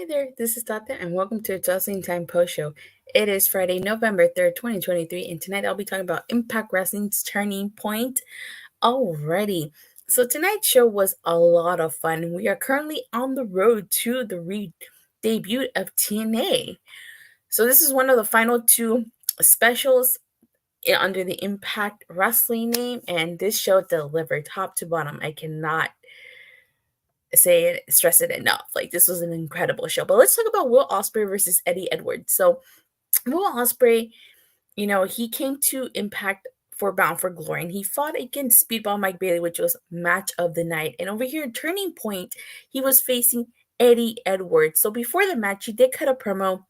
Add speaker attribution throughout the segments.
Speaker 1: there, this is Tata, and welcome to the Wrestling Time Post Show. It is Friday, November 3rd, 2023, and tonight I'll be talking about Impact Wrestling's Turning Point. Alrighty, so tonight's show was a lot of fun. We are currently on the road to the debut of TNA. So this is one of the final two specials under the Impact Wrestling name, and this show delivered top to bottom. I cannot stress it enough. Like, this was an incredible show. But let's talk about Will Ospreay versus Eddie Edwards. So Will Ospreay, he came to Impact for Bound for Glory, and he fought against Speedball Mike Bailey, which was match of the night. And over here, Turning Point, he was facing Eddie Edwards. So before the match, he did cut a promo.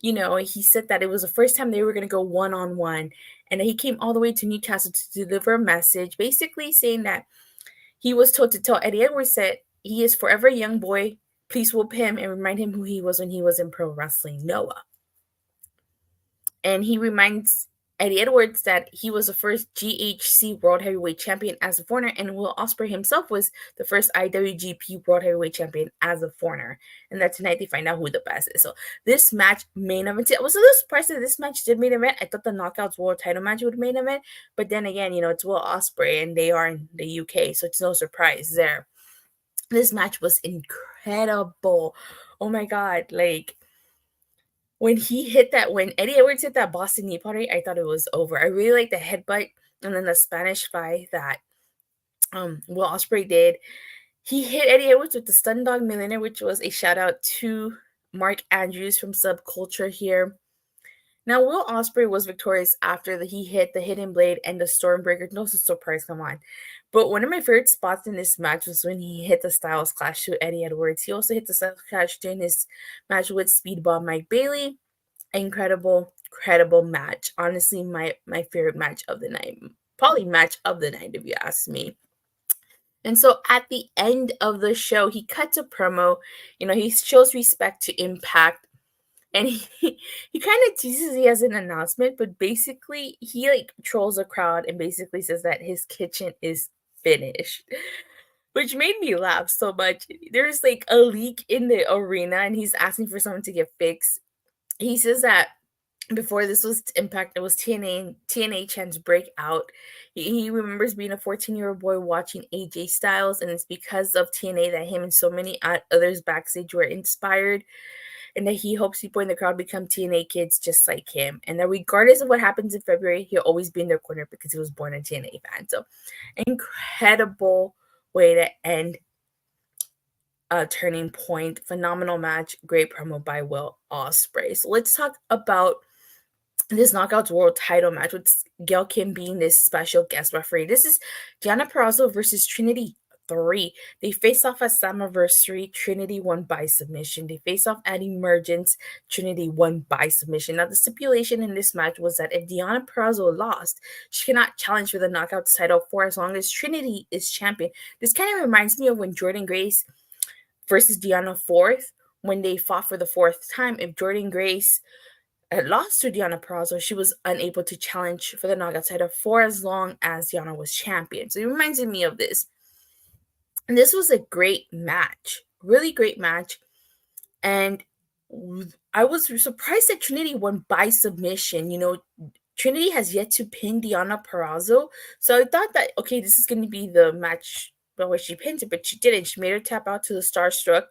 Speaker 1: He said that it was the first time they were going to go one-on-one, and he came all the way to Newcastle to deliver a message, basically saying that he was told to tell Eddie Edwards that he is forever a young boy. Please whoop him and remind him who he was when he was in pro wrestling, Noah. And he reminds Eddie Edwards that he was the first GHC World Heavyweight Champion as a foreigner, and Will Ospreay himself was the first IWGP World Heavyweight Champion as a foreigner. And that tonight they find out who the best is. So this match main event. I was a little surprised that this match did main event. I thought the Knockouts World Title match would main event, but then again, it's Will Ospreay and they are in the UK, so it's no surprise there. This match was incredible. Oh my god, like when Eddie Edwards hit that Boston Knee Pottery, I thought it was over. I really liked the headbutt and then the Spanish Fly that Will Ospreay did. He hit Eddie Edwards with the Stun Dog Millionaire, which was a shout out to Mark Andrews from SubCulture here. Now, Will Ospreay was victorious after he hit the Hidden Blade and the Stormbreaker. No surprise, come on. But one of my favorite spots in this match was when he hit the Styles Clash to Eddie Edwards. He also hit the Styles Clash during his match with Speedball Mike Bailey. Incredible match. Honestly, my favorite match of the night. Probably match of the night, if you ask me. And so at the end of the show, he cuts a promo. He shows respect to Impact. And he kind of teases he has an announcement, but basically he trolls the crowd and basically says that his kitchen is finished, which made me laugh so much. There's a leak in the arena and he's asking for someone to get fixed. He says that before this was Impact, it was TNA Chan's breakout. He remembers being a 14-year-old boy watching AJ Styles, and it's because of TNA that him and so many others backstage were inspired. And that he hopes people in the crowd become TNA kids just like him. And that regardless of what happens in February, he'll always be in their corner because he was born a TNA fan. So, incredible way to end a Turning Point. Phenomenal match. Great promo by Will Ospreay. So, let's talk about this Knockouts World Title match with Gail Kim being this special guest referee. This is Deonna Purrazzo versus Trinity 3. They face off at Slammiversary. Trinity won by submission. They face off at Emergence. Trinity won by submission. Now, the stipulation in this match was that if Deonna Purrazzo lost, she cannot challenge for the Knockouts title for as long as Trinity is champion. This kind of reminds me of when Jordynne Grace versus Deonna Fourth, when they fought for the fourth time. If Jordynne Grace had lost to Deonna Purrazzo, she was unable to challenge for the Knockouts title for as long as Deonna was champion. So it reminds me of this. And this was a great match, really great match. And I was surprised that Trinity won by submission. Trinity has yet to pin Deonna Purrazzo. So I thought that, okay, this is going to be the match where she pins it, but she didn't. She made her tap out to the Starstruck.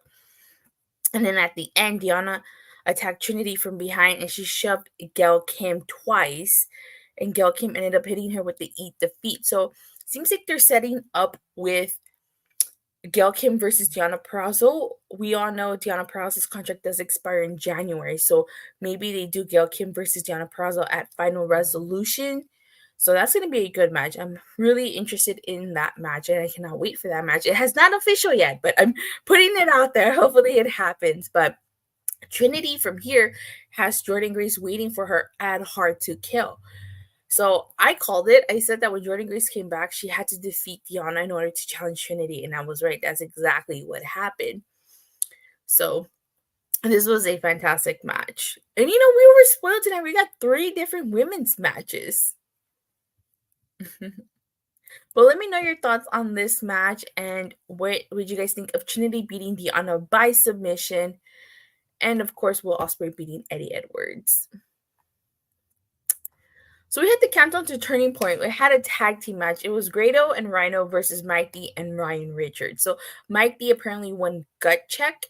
Speaker 1: And then at the end, Deonna attacked Trinity from behind and she shoved Gail Kim twice. And Gail Kim ended up hitting her with the Eat the Feet. So it seems like they're setting up with Gail Kim versus Deonna Purrazzo. We all know Deonna Purrazzo's contract does expire in January, so maybe they do Gail Kim versus Deonna Purrazzo at Final Resolution. So that's going to be a good match. I'm really interested in that match, and I cannot wait for that match. It has not official yet, but I'm putting it out there. Hopefully it happens. But Trinity from here has Jordynne Grace waiting for her at Hard to Kill. So I called it. I said that when Jordynne Grace came back, she had to defeat Deonna in order to challenge Trinity. And I was right. That's exactly what happened. So this was a fantastic match. And we were spoiled tonight. We got 3 different women's matches. But let me know your thoughts on this match. And what would you guys think of Trinity beating Deonna by submission? And of course, Will Ospreay beating Eddie Edwards. So we had the countdown to Turning Point. We had a tag team match. It was Grado and Rhyno versus Mike D and Ryan Richards. So Mike D apparently won gut check.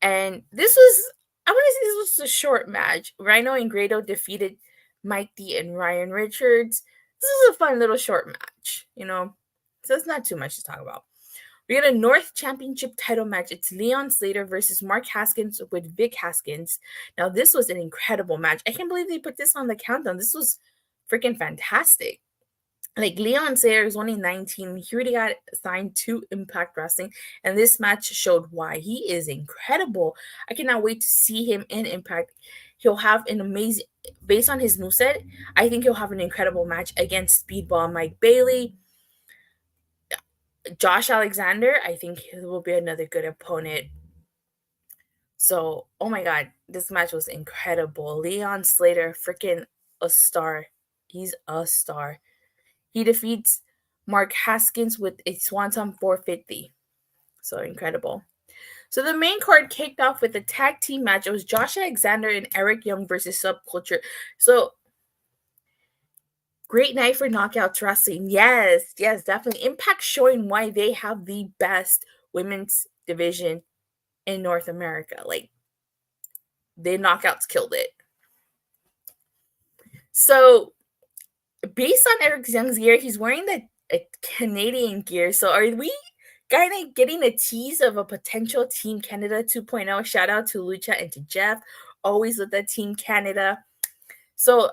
Speaker 1: And this was, I want to say this was a short match. Rhyno and Grado defeated Mike D and Ryan Richards. This is a fun little short match, So it's not too much to talk about. We got a North Championship title match. It's Leon Slater versus Mark Haskins with Vick Haskins. Now, this was an incredible match. I can't believe they put this on the countdown. This was freaking fantastic. Like, Leon Slater is only 19. He already got signed to Impact Wrestling, and this match showed why. He is incredible. I cannot wait to see him in Impact. He'll have an amazing, based on his moveset, I think he'll have an incredible match against Speedball Mike Bailey. Josh Alexander, I think he will be another good opponent. So, oh my God, this match was incredible. Leon Slater, freaking a star. He's a star. He defeats Mark Haskins with a Swanton 450. So incredible. So the main card kicked off with a tag team match. It was Josh Alexander and Eric Young versus SubCulture. So great night for Knockouts Wrestling. Yes, definitely. Impact showing why they have the best women's division in North America. Like, the Knockouts killed it. So, based on Eric Young's gear, he's wearing the Canadian gear. So, are we kind of getting a tease of a potential Team Canada 2.0? Shout out to Lucha and to Jeff. Always with the Team Canada. So,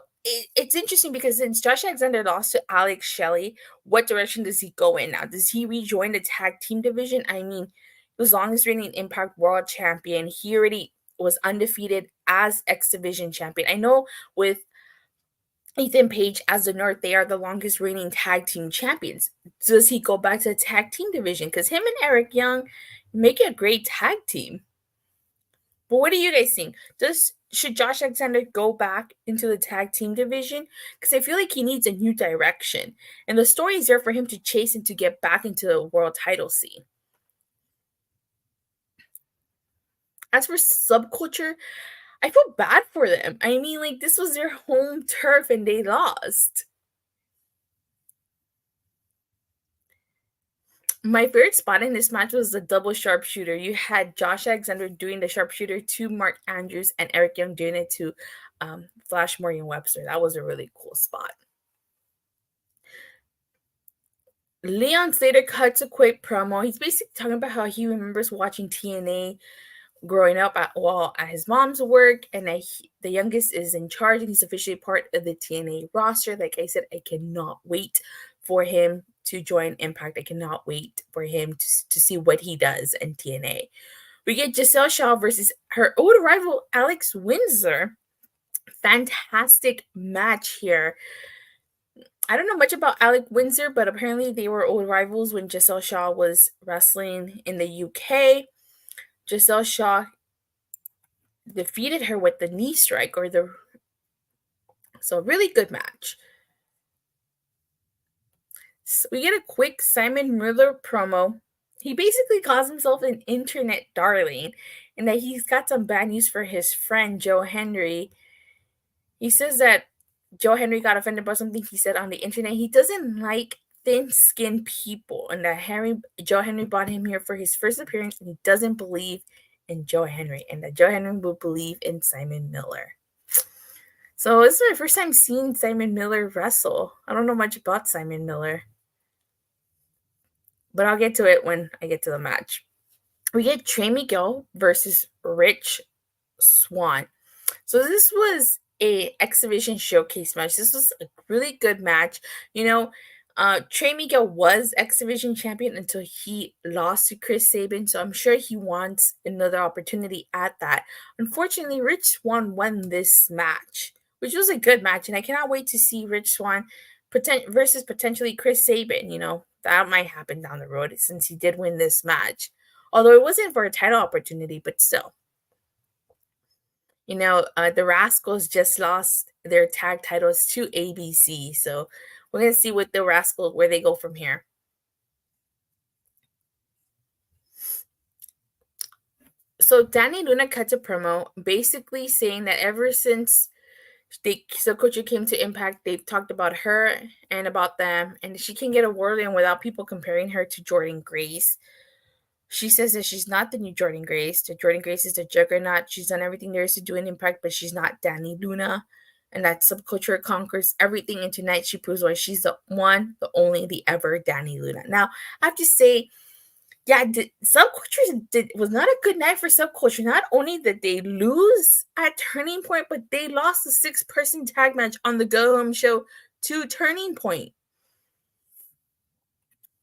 Speaker 1: it's interesting because since Josh Alexander lost to Alex Shelley, what direction does he go in now? Does he rejoin the tag team division? I mean, as long as reigning Impact World Champion, he already was undefeated as X Division Champion. I know with Ethan Page as the North, they are the longest reigning tag team champions. Does he go back to the tag team division? Because him and Eric Young make a great tag team. But what do you guys think? Should Josh Alexander go back into the tag team division? Because I feel like he needs a new direction. And the story is there for him to chase and to get back into the world title scene. As for SubCulture, I feel bad for them. I mean, like, this was their home turf and they lost. My favorite spot in this match was the double sharpshooter. You had Josh Alexander doing the sharpshooter to Mark Andrews and Eric Young doing it to Flash Morgan Webster. That was a really cool spot. Leon Slater cuts a quick promo. He's basically talking about how he remembers watching TNA growing up at his mom's work, and that the youngest is in charge, and he's officially part of the TNA roster. Like I said, I cannot wait for him to join Impact. I cannot wait for him to see what he does in TNA. We get Gisele Shaw versus her old rival, Alex Windsor. Fantastic match here. I don't know much about Alex Windsor, but apparently they were old rivals when Gisele Shaw was wrestling in the UK. Gisele Shaw defeated her with the knee strike so really good match. So we get a quick Simon Miller promo. He basically calls himself an internet darling and that he's got some bad news for his friend Joe Hendry. He says that Joe Hendry got offended by something he said on the internet. He doesn't like thin-skinned people, and that Joe Hendry brought him here for his first appearance, and he doesn't believe in Joe Hendry, and that Joe Hendry will believe in Simon Miller. So this is my first time seeing Simon Miller wrestle. I don't know much about Simon Miller, but I'll get to it when I get to the match. We get Trey Miguel versus Rich Swann. So this was a X Division showcase match. This was a really good match. Trey Miguel was X Division champion until he lost to Chris Sabin, so I'm sure he wants another opportunity at that. Unfortunately, Rich Swann won this match, which was a good match, and I cannot wait to see Rich Swann versus potentially Chris Sabin. That might happen down the road since he did win this match. Although it wasn't for a title opportunity, but still. The Rascals just lost their tag titles to ABC, so we're going to see with the Rascals where they go from here. So Dani Luna cuts a promo basically saying that ever since SubCulture came to Impact, they've talked about her and about them, and she can get a word in without people comparing her to Jordynne Grace. She says that she's not the new Jordynne Grace. The Jordynne Grace is a juggernaut. She's done everything there is to do in Impact, but she's not Dani Luna. And that SubCulture conquers everything. And tonight she proves why she's the one, the only, the ever Dani Luna. Now, I have to say, yeah, SubCulture was not a good night for SubCulture. Not only did they lose at Turning Point, but they lost the 6-person tag match on the Go Home show to Turning Point.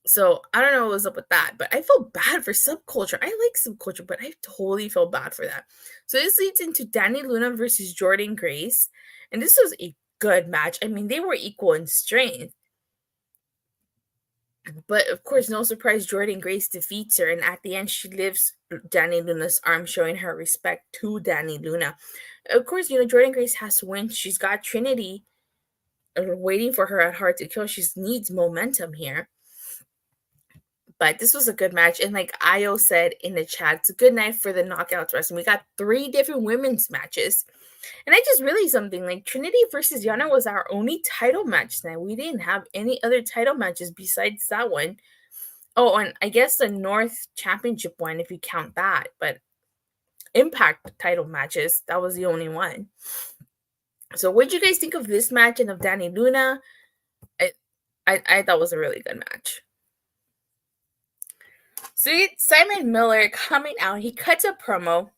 Speaker 1: So I don't know what was up with that, but I feel bad for SubCulture. I like SubCulture, but I totally feel bad for that. So this leads into Dani Luna versus Jordynne Grace, and this was a good match. I mean, they were equal in strength. But of course, no surprise, Jordynne Grace defeats her, and at the end, she lifts Dani Luna's arm, showing her respect to Dani Luna. Of course, Jordynne Grace has to win. She's got Trinity waiting for her at Hard to Kill. She needs momentum here. But this was a good match, and like Io said in the chat, it's a good night for the Knockouts wrestling. We got 3 different women's matches. And I just really something like Trinity versus Yana was our only title match tonight. We didn't have any other title matches besides that one. Oh, and I guess the North Championship one, if you count that. But Impact title matches, that was the only one. So what did you guys think of this match and of Dani Luna? I thought it was a really good match. So Simon Miller coming out, he cuts a promo.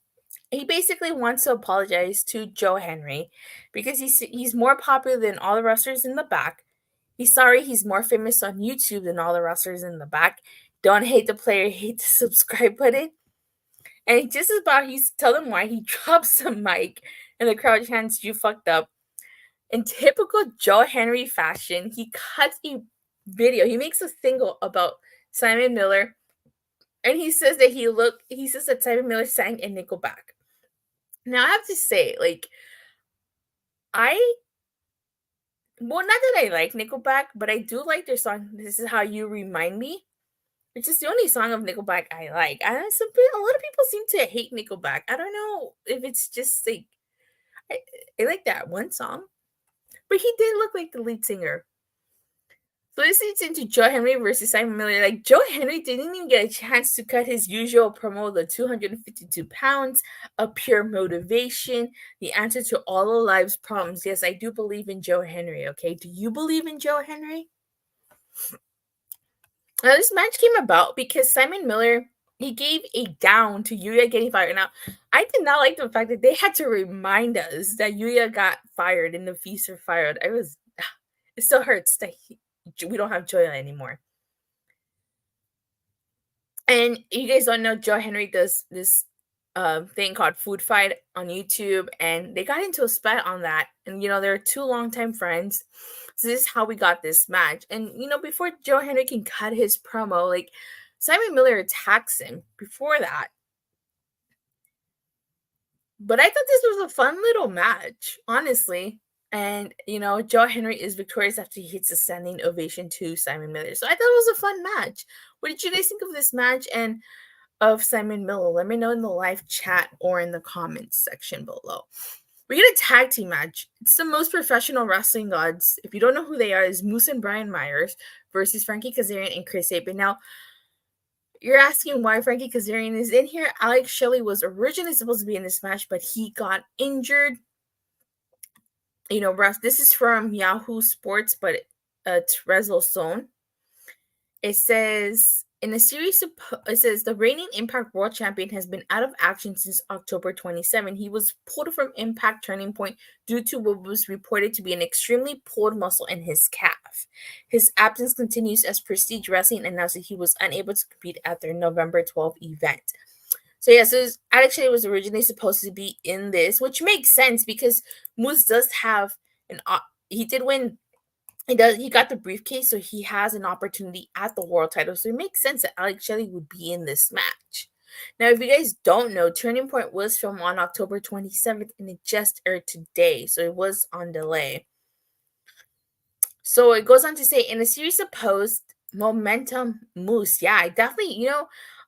Speaker 1: He basically wants to apologize to Joe Hendry because he's more popular than all the wrestlers in the back. He's sorry he's more famous on YouTube than all the wrestlers in the back. Don't hate the player, hate the subscribe button. And just about he's tell them why he drops the mic and the crowd chants, "You fucked up." In typical Joe Hendry fashion, he cuts a video. He makes a single about Simon Miller, and he says that Simon Miller sang in Nickelback. Now I have to say, like, not that I like Nickelback, but I do like their song, "This Is How You Remind Me," which is the only song of Nickelback I like. A lot of people seem to hate Nickelback. I don't know if it's just like I like that one song, but he did look like the lead singer. So this leads into Joe Hendry versus Simon Miller. Like, Joe Hendry didn't even get a chance to cut his usual promo, the 252 pounds of pure motivation, the answer to all of life's problems. Yes, I do believe in Joe Hendry, okay? Do you believe in Joe Hendry? Now, this match came about because Simon Miller, he gave a down to Yuya getting fired. Now, I did not like the fact that they had to remind us that Yuya got fired and the Feast are fired. It still hurts that we don't have Joya anymore. And you guys don't know, Joe Hendry does this thing called Food Fight on YouTube, and they got into a spat on that. And they're 2 longtime friends. So this is how we got this match. And before Joe Hendry can cut his promo, like, Simon Miller attacks him before that. But I thought this was a fun little match, honestly. And Joe Hendry is victorious after he hits a standing ovation to Simon Miller. So I thought it was a fun match. What did you guys think of this match and of Simon Miller? Let me know in the live chat or in the comments section below. We get a tag team match. It's the most professional wrestling gods. If you don't know who they are, is Moose and Brian Myers versus Frankie Kazarian and Chris Sabin. Now, you're asking why Frankie Kazarian is in here. Alex Shelley was originally supposed to be in this match, but he got injured. This is from Yahoo Sports, but it's WrestleZone. It says the reigning Impact World Champion has been out of action since October 27. He was pulled from Impact Turning Point due to what was reported to be an extremely pulled muscle in his calf. His absence continues as Prestige Wrestling announced that he was unable to compete at their November 12th event. So Alex Shelley was originally supposed to be in this, which makes sense because Moose does have he did win. He got the briefcase, so he has an opportunity at the world title. So it makes sense that Alex Shelley would be in this match. Now, if you guys don't know, Turning Point was filmed on October 27th, and it just aired today, so it was on delay. So it goes on to say, in a series of posts, Momentum Moose. Yeah, I definitely,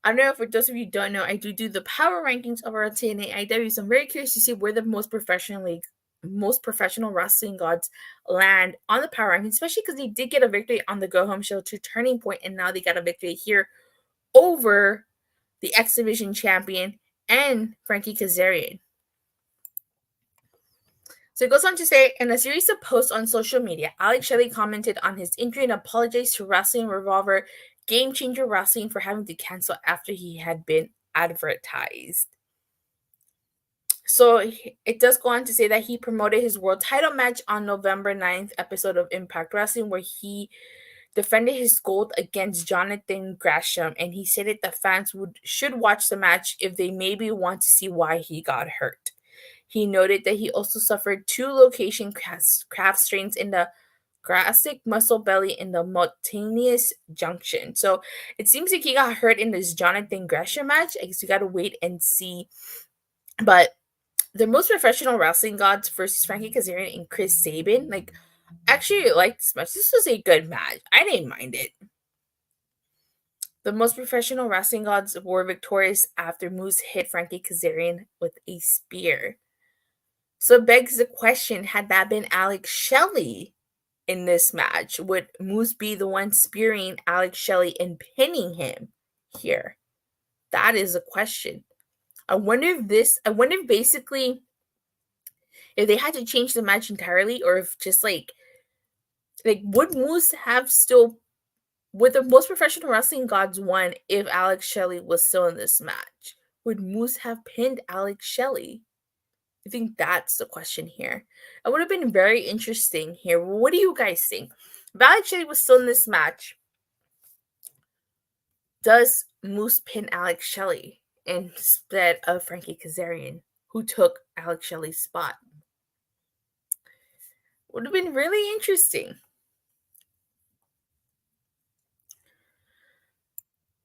Speaker 1: I don't know, for those of you who don't know, I do the power rankings of our TNA IW, so I'm very curious to see where the most professional wrestling gods land on the power rankings, especially because they did get a victory on the Go Home Show to Turning Point, and now they got a victory here over the X Division champion and Frankie Kazarian. So it goes on to say, in a series of posts on social media, Alex Shelley commented on his injury and apologized to Wrestling Revolver Game Changer Wrestling for having to cancel after he had been advertised. So it does go on to say that he promoted his world title match on November 9th episode of Impact Wrestling, where he defended his gold against Jonathan Gresham, and he stated that fans should watch the match if they maybe want to see why he got hurt. He noted that he also suffered 2 location calf strains in the thoracic muscle belly in the Montaneous Junction. So it seems like he got hurt in this Jonathan Gresham match. I guess we got to wait and see. But the most professional wrestling gods versus Frankie Kazarian and Chris Sabin, like, actually liked this match. This was a good match. I didn't mind it. The most professional wrestling gods were victorious after Moose hit Frankie Kazarian with a spear. So it begs the question, had that been Alex Shelley in this match, would Moose be the one spearing Alex Shelley and pinning him here? That is a question. I wonder if basically, if they had to change the match entirely, or if just like would Moose have still, would the most professional wrestling gods won if Alex Shelley was still in this match? Would Moose have pinned Alex Shelley? I think that's the question here. It would have been very interesting here. What do you guys think? If Alex Shelley was still in this match, does Moose pin Alex Shelley instead of Frankie Kazarian, who took Alex Shelley's spot? Would have been really interesting.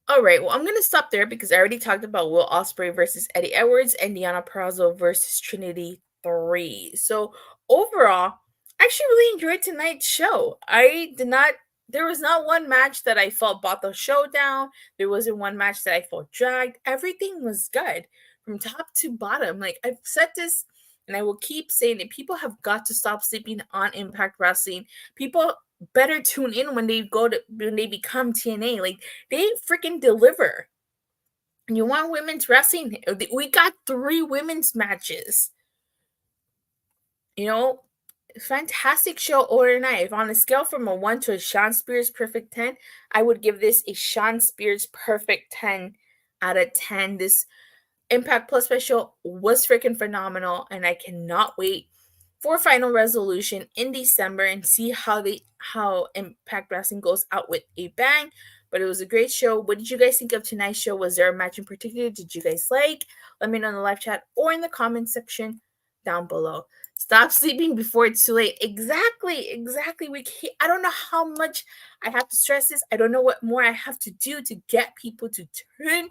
Speaker 1: All right, well, I'm going to stop there because I already talked about Will Ospreay versus Eddie Edwards and Deonna Purrazzo versus Trinity 3. So overall, I actually really enjoyed tonight's show. There was not one match that I felt brought the show down. There wasn't one match that I felt dragged. Everything was good from top to bottom. Like, I've said this and I will keep saying it. People have got to stop sleeping on Impact Wrestling. People better tune in when they become TNA. Like, they freaking deliver. You want women's wrestling? We got 3 women's matches. You know, fantastic show overnight. If on a scale from a 1 to a Shawn Spears perfect 10, I would give this a Shawn Spears perfect 10 out of 10. This Impact Plus special was freaking phenomenal, and I cannot wait for Final Resolution in December and see how Impact Wrestling goes out with a bang. But it was a great show. What did you guys think of tonight's show? Was there a match in particular did you guys like? Let me know in the live chat or in the comment section down below. Stop sleeping before it's too late. Exactly. I don't know how much I have to stress this. I don't know what more I have to do to get people to turn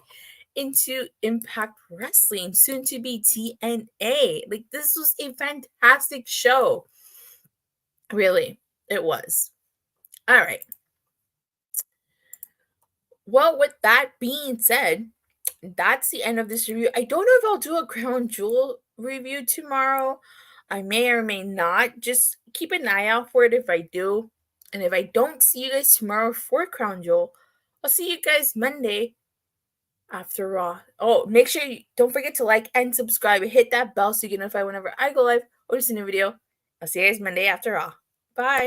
Speaker 1: into Impact Wrestling, soon to be TNA. Like, this was a fantastic show. Really, it was. All right. Well, with that being said, that's the end of this review. I don't know if I'll do a Crown Jewel review tomorrow. I may or may not. Just keep an eye out for it if I do. And if I don't see you guys tomorrow for Crown Jewel, I'll see you guys Monday after Raw. Oh, make sure you don't forget to like and subscribe and hit that bell so you get notified whenever I go live or just a new video. I'll see you guys Monday after Raw. Bye.